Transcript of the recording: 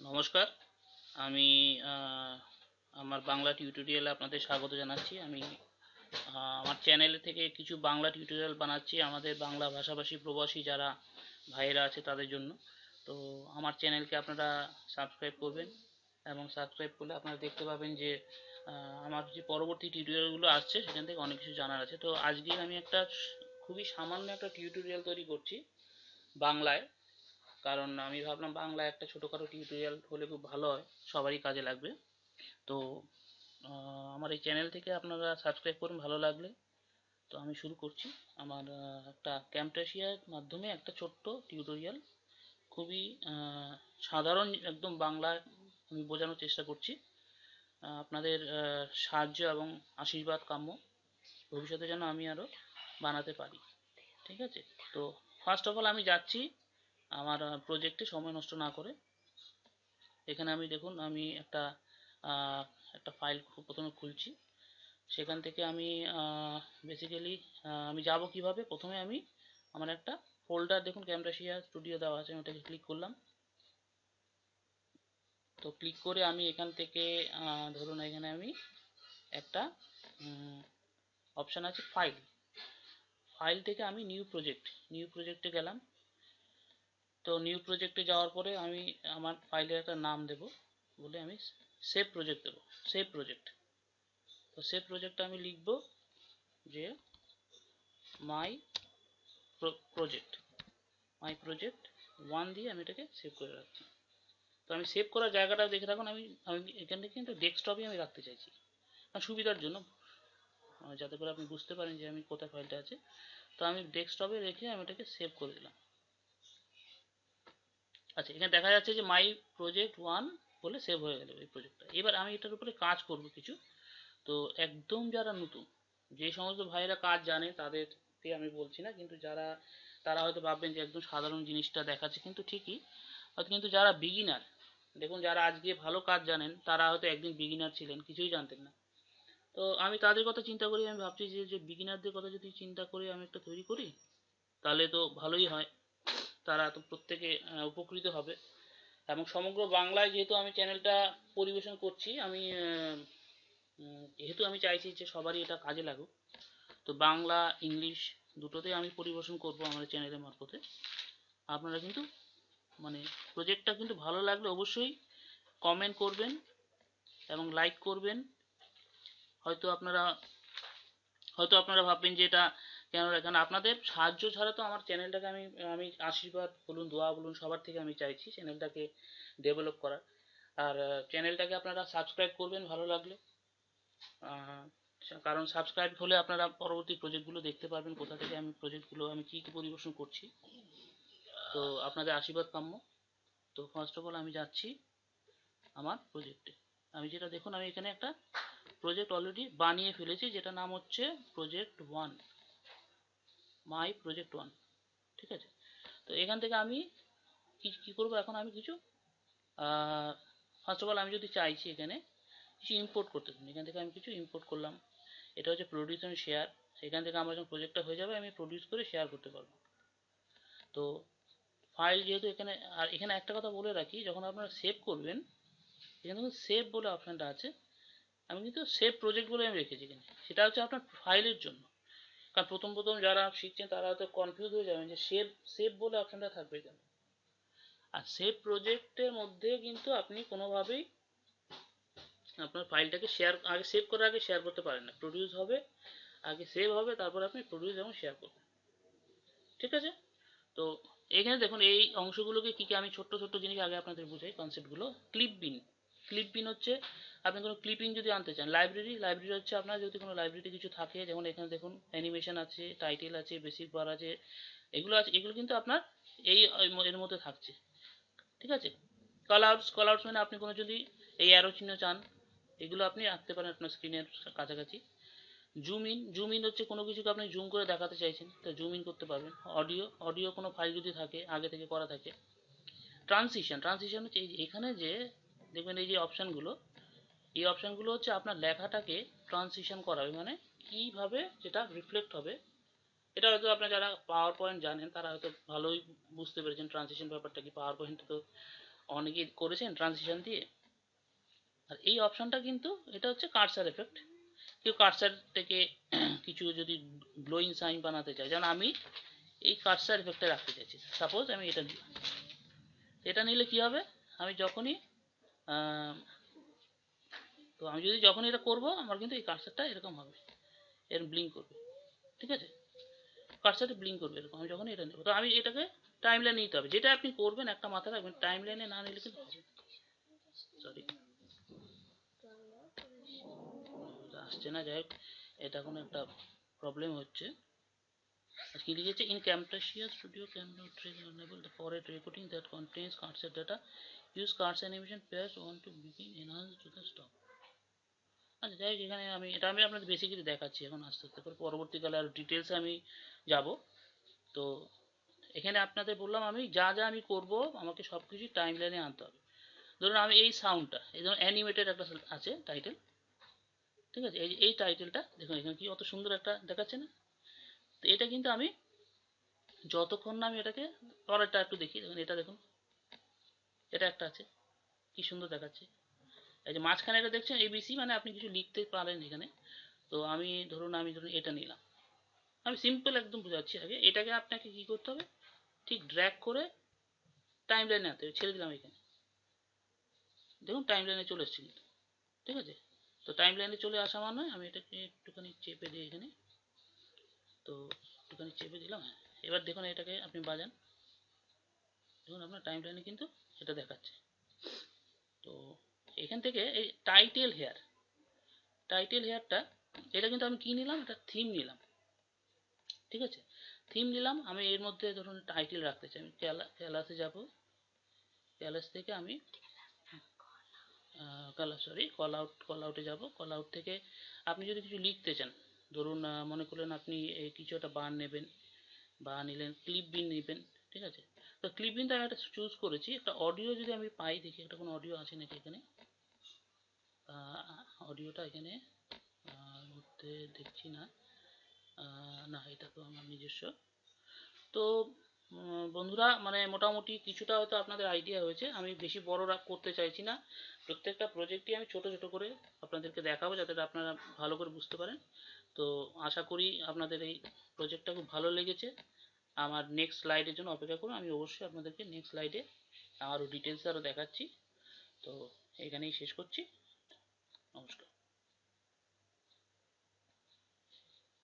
নমস্কার। আমি আমার বাংলা টিউটোরিয়ালে আপনাদের স্বাগত জানাচ্ছি। আমি আমার চ্যানেল থেকে কিছু বাংলা টিউটোরিয়াল বানাচ্ছি আমাদের বাংলা ভাষাভাষী প্রবাসী যারা ভাইয়েরা আছে তাদের জন্য। তো আমার চ্যানেলকে আপনারা সাবস্ক্রাইব করবেন এবং সাবস্ক্রাইব করলে আপনারা দেখতে পাবেন যে আমার যে পরবর্তী টিউটোরিয়ালগুলো আসছে সেখান থেকে অনেক কিছু জানার আছে। তো আজকে আমি একটা খুবই সামান্য একটা টিউটোরিয়াল তৈরি করছি বাংলায়, কারণ আমি ভাবলাম বাংলায় একটা ছোটোখাটো টিউটোরিয়াল হলে খুব ভালো হয়, সবারই কাজে লাগবে। তো আমার এই চ্যানেল থেকে আপনারা সাবস্ক্রাইব করুন ভালো লাগলে। তো আমি শুরু করছি আমার একটা ক্যামটাসিয়ার মাধ্যমে একটা ছোট্ট টিউটোরিয়াল, খুবই সাধারণ একদম বাংলায় আমি বোঝানোর চেষ্টা করছি। আপনাদের সাহায্য এবং আশীর্বাদ কাম্য, ভবিষ্যতে যেন আমি আরও বানাতে পারি। ঠিক আছে? তো ফার্স্ট অফ অল আমি যাচ্ছি আমার প্রজেক্টে সময় নষ্ট না করে। এখানে আমি দেখুন আমি একটা ফাইল প্রথমে খুলছি। সেখান থেকে আমি বেসিক্যালি আমি যাব কিভাবে, প্রথমে আমি আমার একটা ফোল্ডার দেখুন ক্যামটাসিয়া স্টুডিও দেওয়া আছে, আমি ওটাকে ক্লিক করলাম। তো ক্লিক করে আমি এখান থেকে ধরুন এখানে আমি একটা অপশান আছে ফাইল, ফাইল থেকে আমি নিউ প্রজেক্টে গেলাম। তো নিউ প্রজেক্টে যাওয়ার পরে আমি আমার ফাইলের একটা নাম দেব, বলে আমি সেভ প্রজেক্ট দেবো, সেভ প্রজেক্ট। তো সেভ প্রজেক্টটা আমি লিখব যে মাই প্রজেক্ট 1 দিয়ে আমি এটাকে সেভ করে রাখছি। তো আমি সেভ করার জায়গাটা দেখে থাকুন, আমি আমি এখান থেকে কিন্তু ডেস্কটপে আমি রাখতে চাইছি কারণ সুবিধার জন্য, যাতে করে আপনি বুঝতে পারেন যে আমি কোথায় ফাইলটা আছে। তো আমি ডেস্কটপে রেখে আমি এটাকে সেভ করে দিলাম। আচ্ছা, এখানে দেখা যাচ্ছে যে মাই প্রজেক্ট 1 বলে সেভ হয়ে গেল এই প্রজেক্টটা। এবার আমি এটার উপরে কাজ করব কিছু। তো একদম যারা নতুন, যে সমস্ত ভাইয়েরা কাজ জানে তাদেরকে আমি বলছি না, কিন্তু তারা হয়তো ভাববেন যে একদম সাধারণ জিনিসটা দেখাচ্ছে, কিন্তু ঠিকই হয়তো। কিন্তু যারা বিগিনার, দেখুন যারা আজকে ভালো কাজ জানেন তারা হয়তো একদিন বিগিনার ছিলেন, কিছুই জানতেন না। তো আমি তাদের কথা চিন্তা করি, আমি ভাবছি যে বিগিনারদের কথা যদি চিন্তা করে আমি একটা তৈরি করি তাহলে তো ভালোই হয়, তারা তো প্রত্যেকে উপকৃত হবে। এবং সমগ্র বাংলায় যেহেতু আমি চ্যানেলটা পরিবেশন করছি, আমি যেহেতু আমি চাইছি যে সবারই এটা কাজে লাগুক, তো বাংলা ইংলিশ দুটোতেই আমি পরিবেশন করব আমার চ্যানেলের মারফতে। আপনারা কিন্তু মানে প্রজেক্টটা কিন্তু ভালো লাগলে অবশ্যই কমেন্ট করবেন এবং লাইক করবেন। হয়তো আপনারা ভাববেন যে এটা কেন, এখানে আপনাদের সাহায্য ছাড়া তো আমার চ্যানেলটাকে আমি আমি আশীর্বাদ বলুন, দোয়া বলুন, সবার থেকে আমি চাইছি চ্যানেলটাকে ডেভেলপ করার। আর চ্যানেলটাকে আপনারা সাবস্ক্রাইব করবেন ভালো লাগলে, কারণ সাবস্ক্রাইব হলে আপনারা পরবর্তী প্রজেক্টগুলো দেখতে পারবেন, কোথা থেকে আমি প্রজেক্টগুলো আমি কী কী পরিবেশন করছি। তো আপনাদের আশীর্বাদ কাম্য। তো ফার্স্ট অফ অল আমি যাচ্ছি আমার প্রজেক্টে। আমি যেটা দেখুন আমি এখানে একটা প্রজেক্ট অলরেডি বানিয়ে ফেলেছি, যেটা নাম হচ্ছে প্রজেক্ট 1, মাই প্রজেক্ট 1। ঠিক আছে? তো এখান থেকে আমি কী করবো, এখন আমি কিছু ফার্স্ট অফ অল আমি যদি চাইছি এখানে কিছু ইম্পোর্ট করতে, এখান থেকে আমি কিছু ইম্পোর্ট করলাম। এটা হচ্ছে প্রডিউস অ্যান্ড শেয়ার। সেখান থেকে আমার যখন প্রজেক্টটা হয়ে যাবে আমি প্রডিউস করে শেয়ার করতে পারবো। তো ফাইল যেহেতু এখানে, আর এখানে একটা কথা বলে রাখি, যখন আপনারা সেভ করবেন এখানে দেখুন সেভ বলে অপশানটা আছে, আমি কিন্তু সেভ প্রজেক্ট বলে আমি রেখেছি এখানে। সেটা হচ্ছে আপনার ফাইলের জন্য, কারণ প্রথম যারা শিখছেন তারা হয়তো কনফিউজ হয়ে যাবেন যে সেভ সেভ বলে অপশানটা থাকবে কেন। আর সেভ প্রজেক্টের মধ্যে কিন্তু আপনি কোনোভাবেই আপনার ফাইলটাকে আগে সেভ করার আগে শেয়ার করতে পারেন না। প্রডিউস হবে আগে, সেভ হবে, তারপর আপনি প্রডিউস এবং শেয়ার করবেন। ঠিক আছে? তো এখানে দেখুন এই অংশগুলোকে কী কী, আমি ছোট্ট ছোট্ট জিনিস আগে আপনাদের বুঝাই কনসেপ্টগুলো। ক্লিপ বিন হচ্ছে আপনি কোনো ক্লিপিং যদি আনতে চান। লাইব্রেরি হচ্ছে আপনার যদি কোনো লাইব্রেরিতে কিছু থাকে, যেমন এখানে দেখুন অ্যানিমেশন আছে, টাইটেল আছে, বেসিক বার আছে, এগুলো আছে, এগুলো কিন্তু আপনার এর মধ্যে থাকছে। ঠিক আছে? কল আউটস মানে আপনি কোনো যদি এই অ্যারো চিহ্ন চান, এগুলো আপনি আঁকতে পারেন আপনার স্ক্রিনের কাছাকাছি। জুম ইন হচ্ছে কোনো কিছুকে আপনি জুম করে দেখাতে চাইছেন, তো জুম ইন করতে পারবেন। অডিও কোনো ফাইল যদি থাকে আগে থেকে করা থাকে। ট্রানজিশন হচ্ছে এখানে যে দেখবেন এই যে অপশানগুলো, এই অপশানগুলো হচ্ছে আপনার লেখাটাকে ট্রানজিশন করা হবে, মানে কীভাবে যেটা রিফ্লেক্ট হবে। এটা হয়তো আপনার যারা পাওয়ার পয়েন্ট জানেন তারা হয়তো ভালোই বুঝতে পেরেছেন ট্রানজিশন ব্যাপারটা কি। পাওয়ার পয়েন্টে তো অনেকে করেছেন ট্রানজিশন দিয়ে। আর এই অপশনটা কিন্তু এটা হচ্ছে কার্সার এফেক্ট। কেউ কার্সার থেকে কিছু যদি গ্লোয়িং সাইন বানাতে চায়, যেমন আমি এই কার্সার এফেক্টটা রাখতে চাইছি, সাপোজ আমি এটা নিলাম। এটা নিলে কি হবে, আমি যখনই তো আমি যদি যখনই এটা করব আমার কিন্তু এই কার্সারটা এরকম হবে, এরকম ব্লিঙ্ক করবে, ঠিক আছে, কার্সারটা ব্লিঙ্ক করবে এরকম আমি যখনই এটা নেব। তো আমি এটাকে টাইম লাইনে নিতে হবে, যেটা আপনি করবেন একটা মাথায় রাখবেন, টাইম লাইনে না নিলে কিন্তু হবে। সরি আসছে না, যাই হোক এটা কোনো একটা প্রবলেম হচ্ছে। কি লিখেছে, in Camtasia Studio cannot enable the for a recording that contains concert data, use cards animation pairs want to begin enhance to the stop। আচ্ছা যাই হোক, এখানে আমি আপনাদের বেসিক্যালি দেখাচ্ছি এখন, আস্তে আস্তে করে পরবর্তীকালে আরও ডিটেলসে আমি যাব। তো এখানে আপনাদের বললাম আমি যা যা আমি করব আমাকে সব কিছু টাইম লাইনে আনতে হবে। ধরুন আমি এই সাউন্ডটা, এই ধরুন অ্যানিমেটেড একটা আছে টাইটেল, ঠিক আছে, এই টাইটেলটা দেখুন এখানে কি অত সুন্দর একটা দেখাচ্ছে না। তো এটা কিন্তু আমি যতক্ষণ না আমি এটাকে, পরেরটা একটু দেখি, দেখুন এটা দেখুন, এটা একটা আছে কি সুন্দর দেখাচ্ছে। এই যে মাঝখানে এটা দেখছেন এবিসি, মানে আপনি কিছু লিখতে পারেন এখানে। তো আমি ধরুন এটা নিলাম, আমি সিম্পল একদম বোঝাচ্ছি আগে। এটাকে আপনাকে কি করতে হবে, ঠিক ড্র্যাগ করে টাইম লাইনে আনতে হবে, ছেড়ে দিলাম এখানে, দেখুন টাইম লাইনে চলে এসেছে কিন্তু, ঠিক আছে। তো টাইম লাইনে চলে আসা মানে আমি এটাকে একটুখানি চেপে দিই এখানে, তো একটুখানি চেপে দিলাম, হ্যাঁ। এবার দেখুন এটাকে আপনি বাজান, দেখুন আপনার টাইম লাইনে কিন্তু এটা দেখাচ্ছে। তো এখান থেকে এই টাইটেল হেয়ারটা এটা কিন্তু আমি কি নিলাম, এটা থিম নিলাম, ঠিক আছে। থিম নিলাম, আমি এর মধ্যে ধরুন টাইটেল রাখতে চাই, আমি ক্যালাসে যাব, ক্যালাস থেকে আমি কল আউটে যাব, কল আউট থেকে আপনি যদি কিছু লিখতে চান, ধরুন মনে করলেন আপনি কিছু একটা বার নেবেন, বা নিলেন ক্লিপ বিন নেবেন, ঠিক আছে। তো ক্লিপ বিনটা আমি একটা চুজ করেছি, একটা অডিও যদি আমি পাই, দেখি একটা কোনো অডিও আছে নাকি এখানে। অডিওটা এখানে মধ্যে দেখছি না, না এটা তো আমার নিজস্ব। তো বন্ধুরা মানে মোটামুটি কিছুটা হয়তো আপনাদের আইডিয়া হয়েছে, আমি বেশি বড় করতে চাইছি না, প্রত্যেকটা প্রজেক্টই আমি ছোট ছোট করে আপনাদেরকে দেখাবো যাতে আপনারা ভালো করে বুঝতে পারেন। তো আশা করি আপনাদের এই প্রজেক্টটা খুব ভালো লেগেছে। আমার নেক্সট স্লাইডের জন্য অপেক্ষা করুন, আমি অবশ্যই আপনাদেরকে নেক্সট স্লাইডে আরও ডিটেলসে আরও দেখাচ্ছি। তো এখানেই শেষ করছি, নমস্কার।